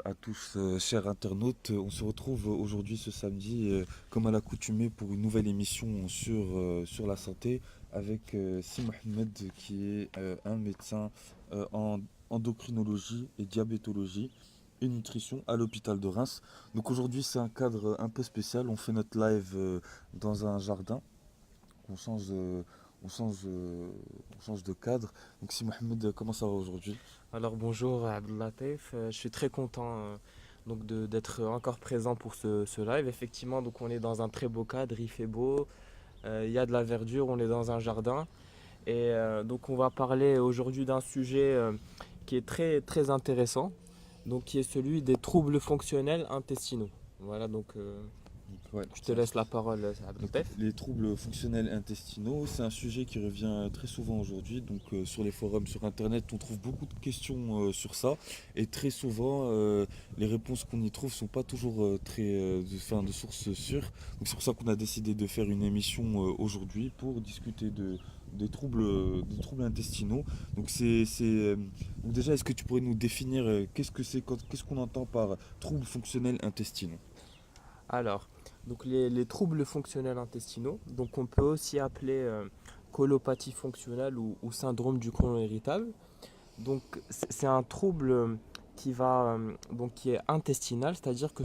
à tous, chers internautes. On se retrouve aujourd'hui ce samedi, comme à l'accoutumée, pour une nouvelle émission sur la santé avec Si Mohamed, qui est un médecin en endocrinologie et diabétologie et nutrition à l'hôpital de Reims. Donc aujourd'hui, c'est un cadre un peu spécial. On fait notre live dans un jardin. On change, on change, on change de cadre. Donc Si Mohamed, comment ça va aujourd'hui? Alors bonjour Abdellatif. Je suis très content d'être encore présent pour ce live. Effectivement, donc on est dans un très beau cadre, il fait beau, il y a de la verdure, on est dans un jardin et donc on va parler aujourd'hui d'un sujet qui est très très intéressant, donc qui est celui des troubles fonctionnels intestinaux. Voilà Ouais, je te laisse la parole donc, Abdellatif. les troubles fonctionnels intestinaux, c'est un sujet qui revient très souvent aujourd'hui. Donc, sur les forums, sur Internet, on trouve beaucoup de questions sur ça. Et très souvent, les réponses qu'on y trouve sont pas toujours de sources sûres. Donc, c'est pour ça qu'on a décidé de faire une émission aujourd'hui pour discuter des troubles intestinaux. Donc, donc déjà, est-ce que tu pourrais nous définir qu'est-ce qu'on entend par troubles fonctionnels intestinaux? Alors, donc les troubles fonctionnels intestinaux, donc on peut aussi appeler colopathie fonctionnelle ou syndrome du côlon irritable. Donc c'est un trouble qui est intestinal, c'est-à-dire que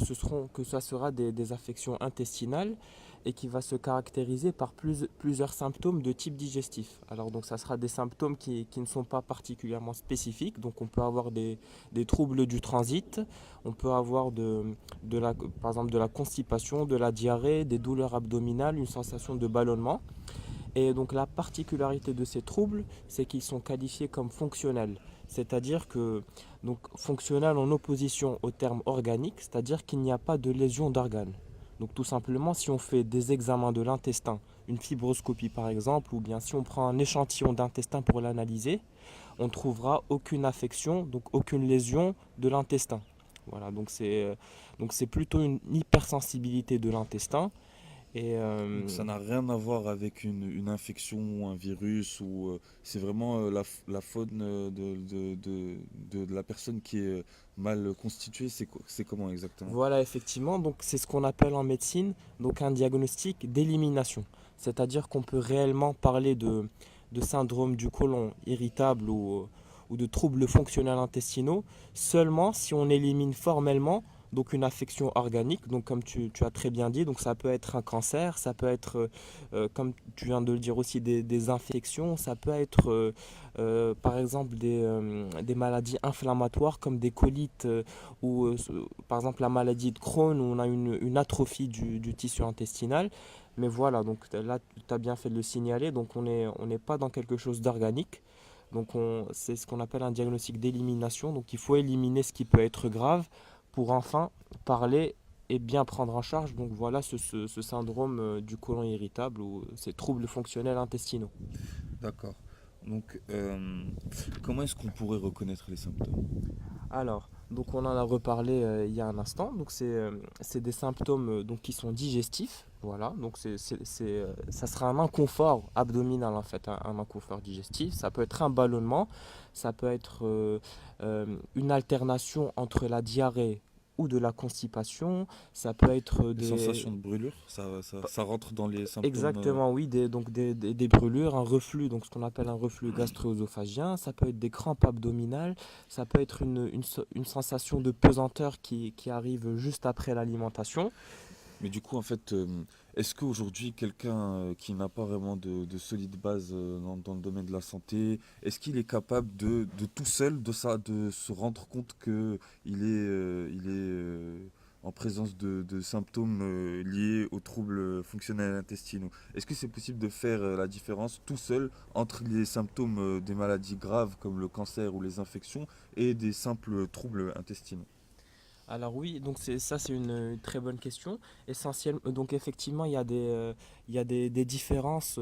ça sera des affections intestinales et qui va se caractériser par plusieurs symptômes de type digestif. Alors donc ça sera des symptômes qui ne sont pas particulièrement spécifiques. Donc on peut avoir des troubles du transit, on peut avoir par exemple de la constipation, de la diarrhée, des douleurs abdominales, une sensation de ballonnement. Et donc la particularité de ces troubles, c'est qu'ils sont qualifiés comme fonctionnels. C'est-à-dire que, donc fonctionnel en opposition au terme organique, c'est-à-dire qu'il n'y a pas de lésion d'organes. Donc tout simplement, si on fait des examens de l'intestin, une fibroscopie par exemple, ou bien si on prend un échantillon d'intestin pour l'analyser, on ne trouvera aucune affection, donc aucune lésion de l'intestin. Voilà, donc c'est plutôt une hypersensibilité de l'intestin. Et Donc ça n'a rien à voir avec une infection ou un virus ou c'est vraiment la faune de la personne qui est mal constituée. C'est comment exactement? Voilà, effectivement, donc c'est ce qu'on appelle en médecine donc un diagnostic d'élimination. C'est-à-dire qu'on peut réellement parler de syndrome du côlon irritable ou de troubles fonctionnels intestinaux seulement si on élimine formellement donc une affection organique. Donc comme tu as très bien dit, donc ça peut être un cancer, ça peut être, comme tu viens de le dire aussi, des infections, ça peut être par exemple des maladies inflammatoires comme des colites ou par exemple la maladie de Crohn où on a une atrophie du tissu intestinal. Mais voilà, donc là tu as bien fait de le signaler, donc on n'est pas dans quelque chose d'organique. C'est ce qu'on appelle un diagnostic d'élimination. Donc il faut éliminer ce qui peut être grave pour enfin parler et bien prendre en charge. Donc voilà ce syndrome du côlon irritable ou ces troubles fonctionnels intestinaux. D'accord. Donc comment est-ce qu'on pourrait reconnaître les symptômes? Alors, donc on en a reparlé il y a un instant. Donc c'est des symptômes donc qui sont digestifs. Voilà, donc ça sera un inconfort abdominal en fait, un inconfort digestif. Ça peut être un ballonnement, ça peut être une alternation entre la diarrhée ou de la constipation. Ça peut être Les sensations de brûlure, ça rentre dans les symptômes. exactement, oui, des brûlures, un reflux, donc ce qu'on appelle un reflux gastro-œsophagien. Ça peut être des crampes abdominales, ça peut être une sensation de pesanteur qui arrive juste après l'alimentation. Mais du coup, en fait, est-ce qu'aujourd'hui, quelqu'un qui n'a pas vraiment de solide base dans le domaine de la santé, est-ce qu'il est capable de tout seul, de se rendre compte que il est en présence de symptômes liés aux troubles fonctionnels intestinaux? Est-ce que c'est possible de faire la différence tout seul entre les symptômes des maladies graves comme le cancer ou les infections et des simples troubles intestinaux? Alors oui, donc c'est une très bonne question. Donc effectivement, il y a des différences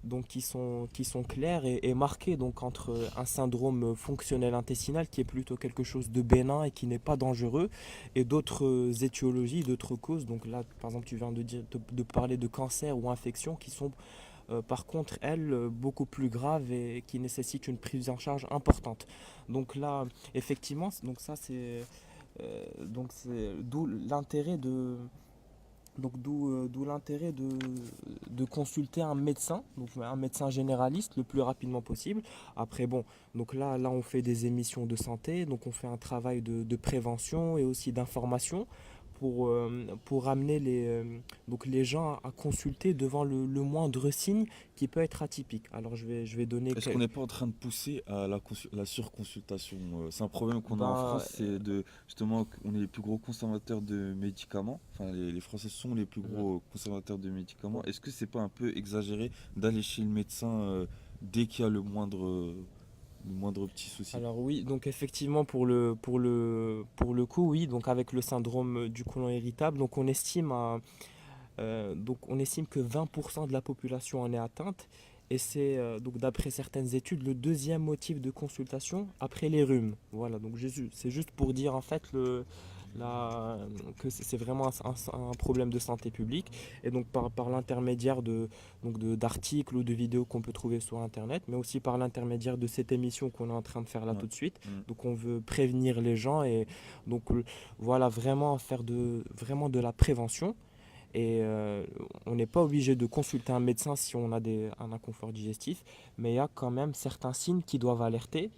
donc qui sont claires et marquées donc entre un syndrome fonctionnel intestinal qui est plutôt quelque chose de bénin et qui n'est pas dangereux et d'autres étiologies, d'autres causes. Donc là, par exemple, tu viens de parler de cancer ou infection qui sont par contre, elles, beaucoup plus graves et qui nécessitent une prise en charge importante. Donc là, effectivement, donc ça Donc c'est d'où l'intérêt de consulter un médecin, donc un médecin généraliste le plus rapidement possible. Après bon, donc là on fait des émissions de santé, donc on fait un travail de prévention et aussi d'information pour amener donc les gens à consulter devant le moindre signe qui peut être atypique. Alors je vais donner Est-ce qu'on n'est pas en train de pousser à la surconsultation? C'est un problème qu'on a en ben, France, c'est justement qu'on est les plus gros consommateurs de médicaments. Enfin, les Français sont les plus euh, gros consommateurs de médicaments. bon, Est-ce que c'est pas un peu exagéré d'aller chez le médecin dès qu'il y a le moindre petit souci? alors oui, donc effectivement pour le coup, oui, donc avec le syndrome du côlon irritable, donc on estime que 20% de la population en est atteinte et c'est donc d'après certaines études le deuxième motif de consultation après les rhumes. Voilà, donc c'est juste pour dire en fait la- que c'est vraiment un problème de santé publique et donc par l'intermédiaire d'articles ou de vidéos qu'on peut trouver sur internet, mais aussi par l'intermédiaire de cette émission qu'on est en train de faire là Ouais. tout de suite. Mm. Donc on veut prévenir les gens et donc voilà vraiment faire vraiment de la prévention. Et on n'est pas obligé de consulter un médecin si on a un inconfort digestif, mais il y a quand même certains signes qui doivent alerter.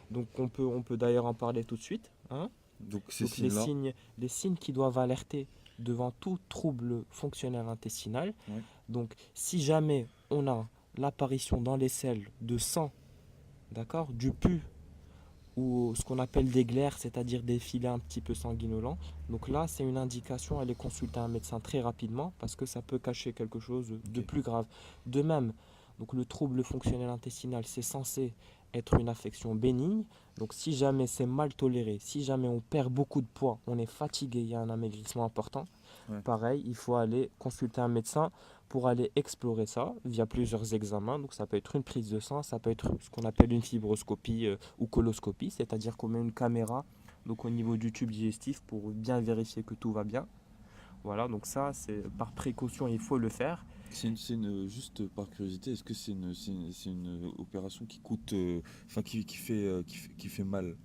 Donc on peut d'ailleurs en parler tout de suite, hein. Donc ces Donc signes-là, les signes qui doivent alerter devant tout trouble fonctionnel intestinal. ouais, Donc si jamais on a l'apparition dans les selles de sang, d'accord, du pus ou ce qu'on appelle des glaires, c'est-à-dire des filets un petit peu sanguinolents. Donc là, c'est une indication à aller consulter un médecin très rapidement parce que ça peut cacher quelque chose de ok. plus grave. De même, donc le trouble fonctionnel intestinal, c'est censé être une affection bénigne. Donc si jamais c'est mal toléré, si jamais on perd beaucoup de poids, on est fatigué, il y a un amaigrissement important, Ouais. pareil, il faut aller consulter un médecin pour aller explorer ça via plusieurs examens. Donc ça peut être une prise de sang, ça peut être ce qu'on appelle une fibroscopie ou coloscopie, c'est-à-dire qu'on met une caméra donc au niveau du tube digestif pour bien vérifier que tout va bien. Voilà, donc ça c'est par précaution, il faut le faire. Juste par curiosité, est-ce que c'est une opération qui coûte, enfin qui fait mal?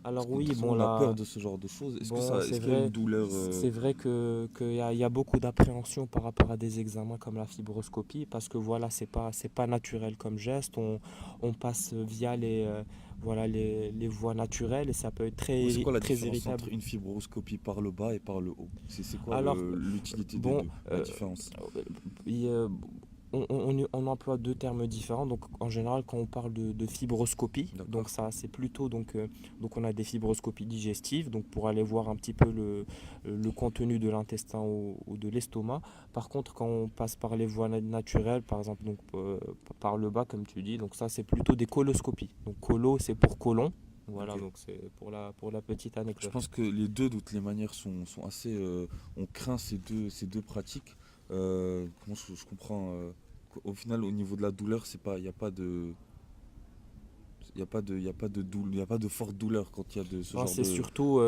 Parce Alors que oui, très souvent bon on a peur là, de ce genre de choses. bon Est-ce qu'il y a une douleur c'est vrai que qu'il y a beaucoup d'appréhension par rapport à des examens comme la fibroscopie parce que voilà, c'est pas naturel comme geste. On passe via voilà les voies naturelles et ça peut être c'est quoi la très différence entre irritable. une fibroscopie par le bas et par le haut? C'est quoi Alors l'utilité des bon, deux, la différence? il, on emploie deux termes différents. Donc, en général, quand on parle de fibroscopie, donc D'accord. ça, c'est plutôt donc on a des fibroscopies digestives, donc pour aller voir un petit peu le contenu de l'intestin ou de l'estomac. Par contre, quand on passe par les voies naturelles, par exemple, donc par le bas, comme tu dis, donc ça, c'est plutôt des coloscopies. Donc, colo, c'est pour colon. Ok. Voilà, donc c'est pour la petite Je anecdote. pense que les deux, de toutes les manières, sont assez. On craint ces deux pratiques. Comment je comprends au final, au niveau de la douleur, c'est pas, il n'y a pas de, il y a pas de forte douleur quand il y a de ce Non, genre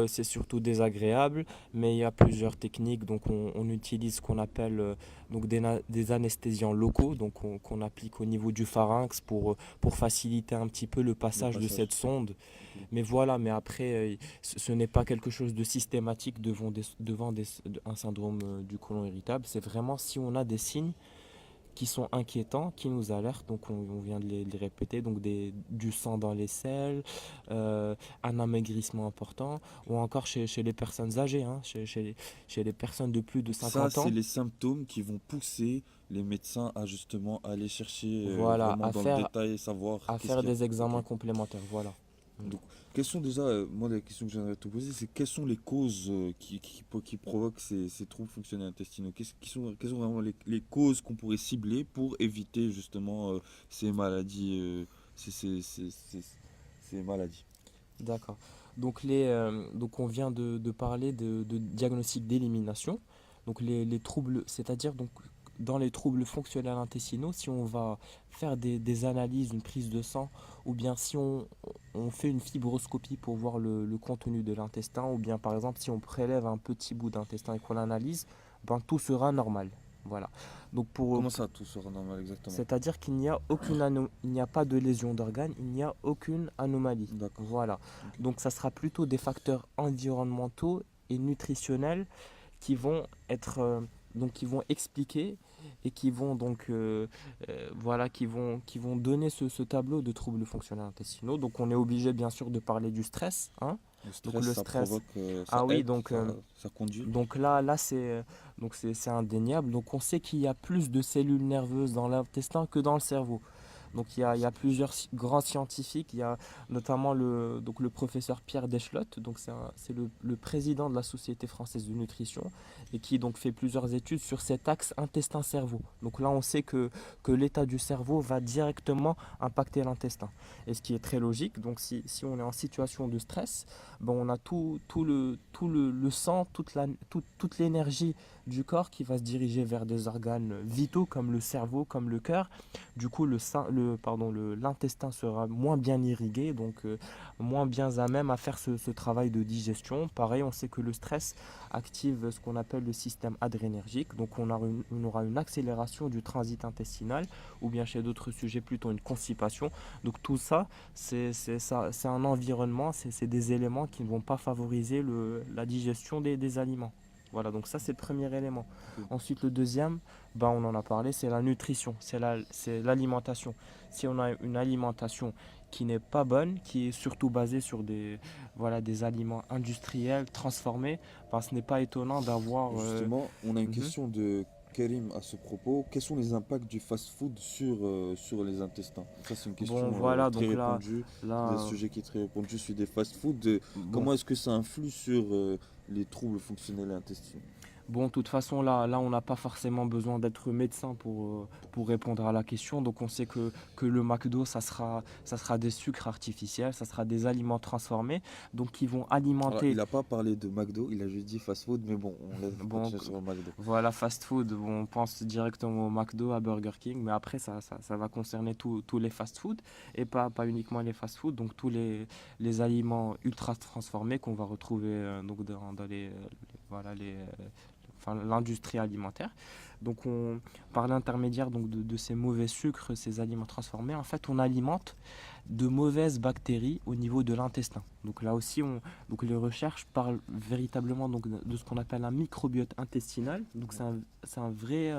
de. c'est surtout désagréable, mais il y a plusieurs techniques. Donc, on utilise ce qu'on appelle donc des anesthésiants locaux, donc qu'on applique au niveau du pharynx pour faciliter un petit peu le Le passage de passage. cette sonde. Ok. Mais voilà, mais après, ce n'est pas quelque chose de systématique un syndrome du côlon irritable. C'est vraiment si on a des signes qui sont inquiétants, qui nous alertent, donc on vient de les répéter, donc du sang dans les selles, un amaigrissement important, ou encore chez les personnes âgées, hein, chez les personnes de plus de Donc ça, 50 c'est ans, les symptômes qui vont pousser les médecins à justement aller chercher voilà, vraiment dans le détail et savoir à qu'est-ce faire qu'il y a. des Ok. examens complémentaires, voilà. Mm. Donc, quelles sont déjà, moi, la question que j'aimerais te poser, c'est quelles sont les causes qui provoquent ces troubles fonctionnels intestinaux? Quelles sont vraiment les causes qu'on pourrait cibler pour éviter justement ces maladies, ces maladies? D'accord. Donc on vient de parler de diagnostic d'élimination. Donc les troubles, c'est-à-dire donc dans les troubles fonctionnels intestinaux, si on va faire des analyses, une prise de sang, ou bien si on fait une fibroscopie pour voir le contenu de l'intestin, ou bien par exemple si on prélève un petit bout d'intestin et qu'on l'analyse, ben tout sera normal. Voilà. Donc Comment ça, tout sera normal exactement? c'est-à-dire qu'il n'y a il n'y a pas de lésion d'organes, il n'y a aucune anomalie. D'accord. Voilà. Ok. Donc ça sera plutôt des facteurs environnementaux et nutritionnels qui vont être donc qui vont expliquer et qui vont voilà qui vont donner ce tableau de troubles fonctionnels intestinaux. Donc on est obligé bien sûr de parler du stress, hein. Le Donc stress, le ça stress, provoque, ça ah oui, aide, ça conduit. donc là c'est indéniable. Donc on sait qu'il y a plus de cellules nerveuses dans l'intestin que dans le cerveau. Donc il y a plusieurs grands scientifiques, il y a notamment le professeur Pierre Deschlotte, donc c'est le président de la Société française de nutrition et qui donc fait plusieurs études sur cet axe intestin-cerveau. Donc là on sait que l'état du cerveau va directement impacter l'intestin. Et ce qui est très logique, donc si on est en situation de stress, ben on a le sang, toute l'énergie du corps qui va se diriger vers des organes vitaux comme le cerveau, comme le cœur. Du coup, l'intestin sera moins bien irrigué, donc moins bien à même à faire ce travail de digestion. Pareil, on sait que le stress active ce qu'on appelle le système adrénergique, donc on aura une accélération du transit intestinal, ou bien chez d'autres sujets plutôt une constipation. Donc tout ça, c'est un environnement, c'est des éléments qui ne vont pas favoriser la digestion des aliments. Voilà, donc ça c'est le premier élément. Ok. Ensuite, le deuxième, ben, on en a parlé, c'est la nutrition, c'est l'alimentation. Si on a une alimentation qui n'est pas bonne, qui est surtout basée sur voilà, des aliments industriels, transformés, ben, ce n'est pas étonnant d'avoir... Justement, on a une mhm. question de Karim à ce propos. Quels sont les impacts du fast-food sur les intestins? Ça, c'est une Bon, question voilà, très donc répandue. C'est un là sujet qui est très répandu sur des fast-food. bon, Comment est-ce que ça influe sur les troubles fonctionnels intestinaux? Bon, de toute façon, là on n'a pas forcément besoin d'être médecin pour répondre à la question. Donc, on sait que le McDo, ça sera des sucres artificiels, ça sera des aliments transformés, donc qui vont Alors, il alimenter. n'a pas parlé de McDo, il a juste dit fast-food, mais bon, on laisse Bon, continuer sur le McDo. voilà, fast food, bon, on pense directement au McDo, à Burger King, mais après, ça va concerner tous les fast food et pas uniquement les fast food, donc les aliments ultra transformés qu'on va retrouver donc dans voilà, enfin, l'industrie alimentaire. Donc, par l'intermédiaire de ces mauvais sucres, ces aliments transformés, en fait, on alimente de mauvaises bactéries au niveau de l'intestin. Donc là aussi, donc les recherches parlent véritablement donc de ce qu'on appelle un microbiote intestinal. Donc c'est un vrai,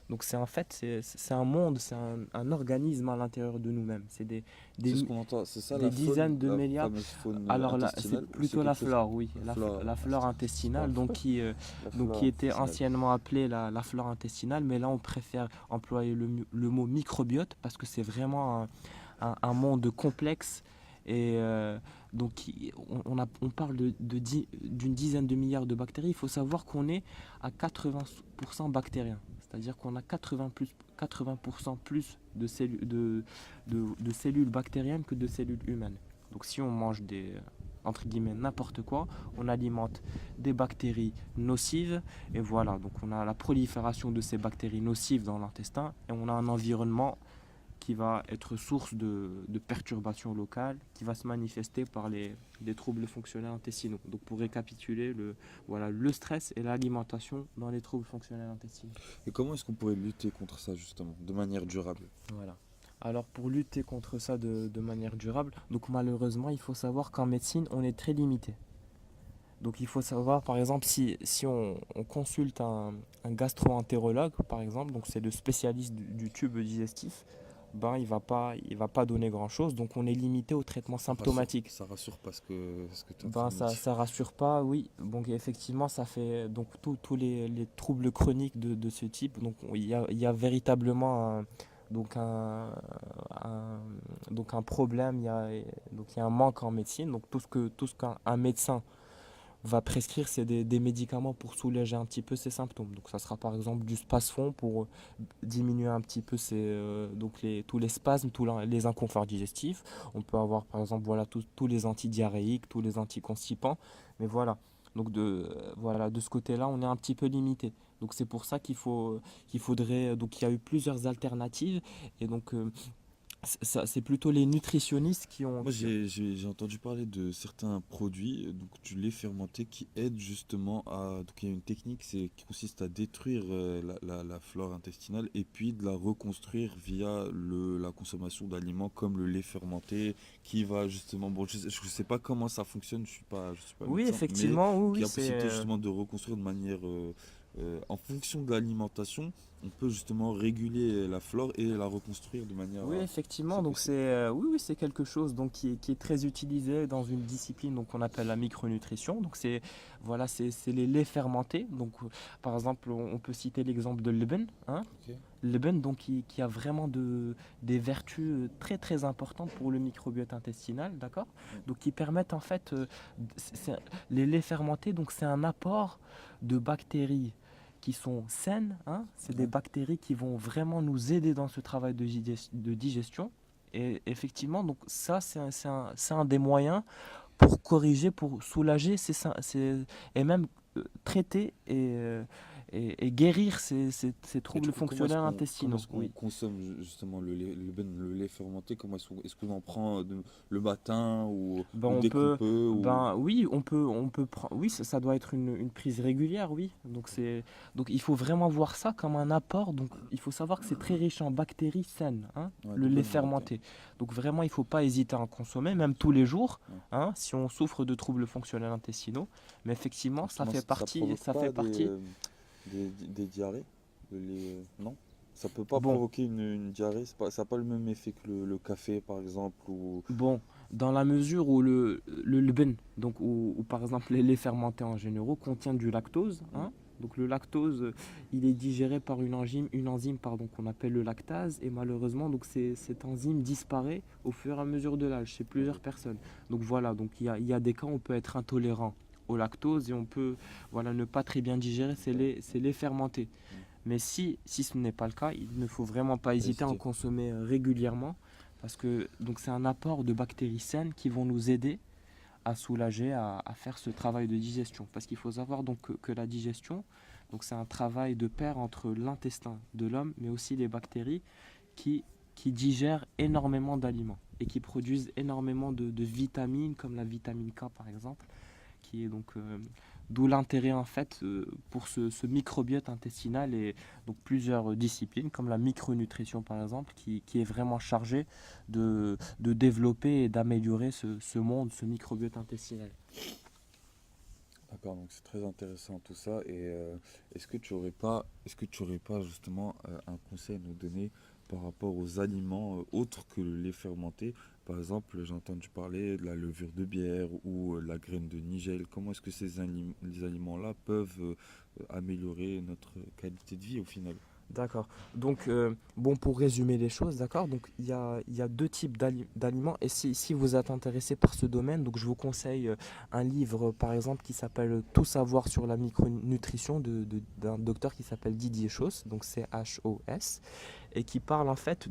donc c'est en fait c'est un monde, c'est un organisme à l'intérieur de nous-mêmes. C'est C'est ce des, qu'on entend, c'est ça des la faune, dizaines de la milliards. fameuse faune Alors là, c'est intestinale, ou c'est plutôt la quelque chose... flore, oui, La flore, la flore c'est pas la intestinale, flore, la donc flore qui était intestinale. anciennement appelée la flore intestinale, mais là on préfère employer le mot microbiote parce que c'est vraiment un monde complexe et on parle d'une dizaine de milliards de bactéries. Il faut savoir qu'on est à 80% bactériens, c'est-à-dire qu'on a 80% plus de cellules bactériennes que de cellules humaines. Donc si on mange entre guillemets n'importe quoi, on alimente des bactéries nocives et voilà, donc on a la prolifération de ces bactéries nocives dans l'intestin et on a un environnement qui va être source de perturbations locales, qui va se manifester par des troubles fonctionnels intestinaux. Donc pour récapituler, voilà, le stress et l'alimentation dans les troubles fonctionnels intestinaux. Et comment est-ce qu'on pourrait lutter contre ça justement, de manière durable? Voilà. Alors pour lutter contre ça de manière durable, donc malheureusement il faut savoir qu'en médecine on est très limité. Donc il faut savoir par exemple si on consulte un gastro-entérologue par exemple, donc c'est le spécialiste du tube digestif, ben il va pas donner grand chose, donc on est limité au traitement symptomatique. Ça rassure parce que ce que tu es en train Ben de me dire. ça rassure pas, oui. Donc effectivement ça fait donc tous les troubles chroniques de ce type. Donc il y a véritablement donc un, donc un problème, donc il y a un manque en médecine. Donc tout ce qu'un un médecin va prescrire, c'est des médicaments pour soulager un petit peu ces symptômes. Donc ça sera par exemple du spasfon pour diminuer un petit peu tous les spasmes, les inconforts digestifs. On peut avoir par exemple voilà, tous les antidiarrhéiques, tous les anticonstipants. Mais voilà, donc voilà, de ce côté-là, on est un petit peu limité. Donc c'est pour ça qu'il faudrait, donc il y a eu plusieurs alternatives et donc C'est plutôt les nutritionnistes Moi, j'ai entendu parler de certains produits, donc du lait fermenté, qui aident justement à... Donc, il y a une technique qui consiste à détruire la flore intestinale et puis de la reconstruire via la consommation d'aliments comme le lait fermenté, qui va justement... Bon, je sais pas comment ça fonctionne, je suis pas Oui, médecin, mais effectivement, oui, qui oui, a la possibilité justement de reconstruire de manière... en fonction de l'alimentation, on peut justement réguler la flore et la reconstruire de manière oui, à... effectivement. C'est Donc possible. oui, oui, c'est quelque chose donc qui est très utilisé dans une discipline donc qu'on appelle la micronutrition. Donc voilà, c'est les laits fermentés. Donc par exemple, on peut citer l'exemple de l'eben, hein. Ok. L'eben donc qui a vraiment des vertus très très importantes pour le microbiote intestinal, d'accord? Ouais. Donc qui permettent en fait les laits fermentés. Donc c'est un apport de bactéries qui sont saines, hein. C'est des Ouais. bactéries qui vont vraiment nous aider dans ce travail de digestion. Et effectivement, donc ça, c'est un des moyens pour corriger, pour soulager et même traiter et guérir ces Et du troubles coup, fonctionnels comment intestinaux. est-ce qu'on Oui. consomme justement le lait fermenté? Est-ce qu'on en prend le matin Ben ou on dès qu'on peut, peut ou... ben oui, on peut prendre, oui, ça doit être une prise régulière, oui. Donc il faut vraiment voir ça comme un apport. Donc il faut savoir que c'est très riche en bactéries saines, hein, Ouais, le de lait bonne volonté. fermenté. Donc vraiment, il faut pas hésiter à en consommer, même tous les jours, Ouais. hein, si on souffre de troubles fonctionnels intestinaux. Mais effectivement, Justement, ça provoque ça fait pas partie. des diarrhées? Le lait, non? Ça peut pas Bon, provoquer une diarrhée? Ça n'a pas le même effet que le café, par exemple, ou... Bon, dans la mesure où le leben, donc ou par exemple les laits fermentés en général, contient du lactose, Mm. hein. Donc le lactose, il est digéré par une enzyme pardon, qu'on appelle le lactase, et malheureusement donc cette enzyme disparaît au fur et à mesure de l'âge chez Ok. plusieurs personnes. Donc voilà, donc il y a des cas où on peut être intolérant au lactose et on peut voilà, ne pas très bien digérer Ok. ces laits fermentés. Mm. Mais si ce n'est pas le cas, il ne faut vraiment pas Pas hésiter à en hésiter. consommer régulièrement parce que donc c'est un apport de bactéries saines qui vont nous aider à soulager, à faire ce travail de digestion. Parce qu'il faut savoir donc que la digestion, donc c'est un travail de pair entre l'intestin de l'homme, mais aussi les bactéries qui, qui digèrent énormément d'aliments et qui produisent énormément de vitamines, comme la vitamine K par exemple, qui est donc d'où l'intérêt en fait pour ce microbiote intestinal et donc plusieurs disciplines comme la micronutrition par exemple qui est vraiment chargée de développer et d'améliorer ce monde, ce microbiote intestinal. D'accord, donc c'est très intéressant tout ça. Et est-ce que tu aurais pas justement un conseil à nous donner par rapport aux aliments autres que le lait fermenté? Par exemple, j'ai entendu parler de la levure de bière ou la graine de nigel. Comment est-ce que les aliments-là peuvent améliorer notre qualité de vie au final? D'accord. Donc, bon, pour résumer les choses, d'accord, donc il y a deux types d'aliments. Et si vous êtes intéressé par ce domaine, donc je vous conseille un livre, par exemple, qui s'appelle Tout savoir sur la micronutrition d'un docteur qui s'appelle Didier Chauss, donc Chos, et qui parle en fait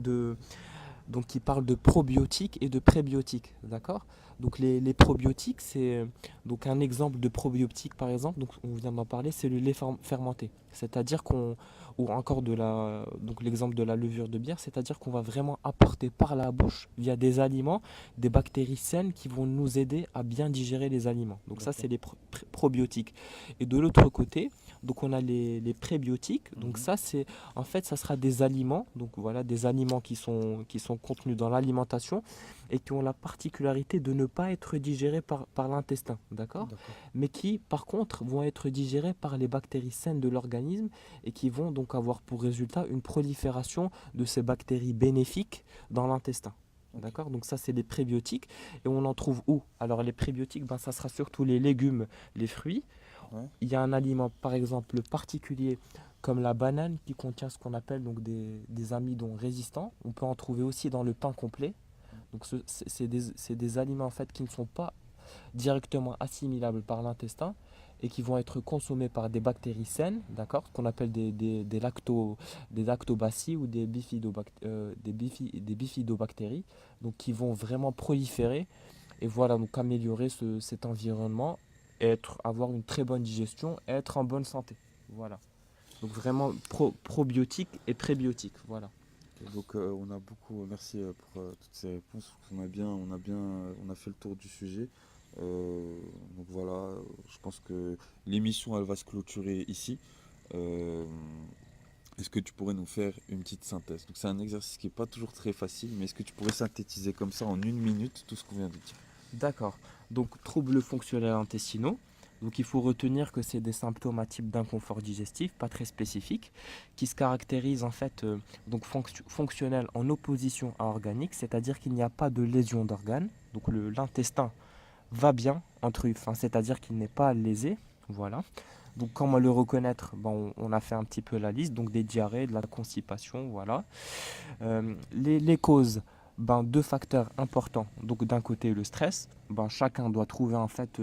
donc qui parle de probiotiques et de prébiotiques, d'accord? Donc les probiotiques, c'est donc un exemple de probiotique par exemple, donc on vient d'en parler, c'est le lait fermenté. C'est-à-dire qu'on ou encore donc l'exemple de la levure de bière, c'est-à-dire qu'on va vraiment apporter par la bouche via des aliments des bactéries saines qui vont nous aider à bien digérer les aliments. Donc ça c'est D'accord. les probiotiques. Et de l'autre côté, donc on a les prébiotiques. Donc Mhm. ça c'est en fait, ça sera des aliments, donc voilà, des aliments qui sont contenus dans l'alimentation et qui ont la particularité de ne pas être digérés par l'intestin, d'accord? D'accord. Mais qui, par contre, vont être digérés par les bactéries saines de l'organisme et qui vont donc avoir pour résultat une prolifération de ces bactéries bénéfiques dans l'intestin. Ok. D'accord? Donc ça, c'est les prébiotiques. Et on en trouve où? Alors les prébiotiques, ben, ça sera surtout les légumes, les fruits. Ouais. Il y a un aliment, par exemple, particulier comme la banane qui contient ce qu'on appelle donc des amidons résistants. On peut en trouver aussi dans le pain complet. Donc c'est des aliments en fait qui ne sont pas directement assimilables par l'intestin et qui vont être consommés par des bactéries saines, d'accord, ce qu'on appelle des lactobacilles ou des bifidobactéries, donc qui vont vraiment proliférer et voilà, donc améliorer cet environnement, avoir une très bonne digestion et être en bonne santé. Voilà. Donc vraiment probiotique et prébiotique, voilà. Et donc on a beaucoup, merci pour toutes ces réponses. On a fait le tour du sujet. Euh, donc voilà, je pense que l'émission elle va se clôturer ici. Euh, Est-ce que tu pourrais nous faire une petite synthèse? Donc c'est un exercice qui n'est pas toujours très facile, mais est-ce que tu pourrais synthétiser comme ça en 1 minute tout ce qu'on vient de dire? D'accord. Donc, troubles fonctionnels intestinaux. Donc, il faut retenir que c'est des symptômes à type d'inconfort digestif, pas très spécifiques, qui se caractérisent en fait donc fonctionnels en opposition à organique, c'est-à-dire qu'il n'y a pas de lésion d'organes. Donc, l'intestin va bien, enfin, c'est-à-dire qu'il n'est pas lésé. Voilà. Donc, comment le reconnaître? Bon, on a fait un petit peu la liste, donc des diarrhées, de la constipation, voilà. Les causes, ben, deux facteurs importants. Donc d'un côté le stress, ben, chacun doit trouver en fait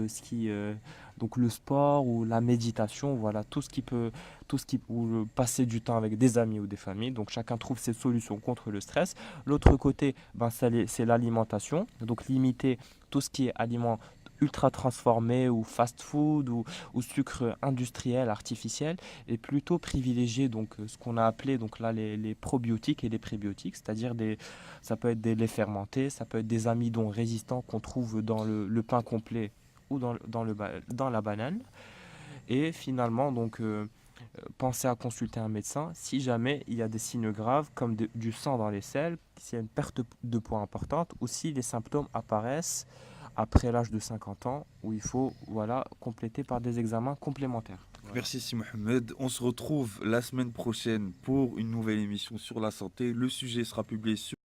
donc le sport ou la méditation, voilà, tout ce qui ou passer du temps avec des amis ou des familles. Donc chacun trouve ses solutions contre le stress. L'autre côté, ben, c'est l'alimentation. Donc limiter tout ce qui est aliments ultra transformés ou fast food ou sucre industriel, artificiel et plutôt privilégier donc ce qu'on a appelé donc là les probiotiques et les prébiotiques, c'est-à-dire ça peut être des laits fermentés, ça peut être des amidons résistants qu'on trouve dans le pain complet ou dans la banane. Et finalement, donc, pensez à consulter un médecin si jamais il y a des signes graves comme du sang dans les selles, s'il y a une perte de poids importante ou si les symptômes apparaissent après l'âge de 50 ans où il faut voilà, compléter par des examens complémentaires. Voilà. Merci Si Mohamed. On se retrouve la semaine prochaine pour une nouvelle émission sur la santé. Le sujet sera publié sur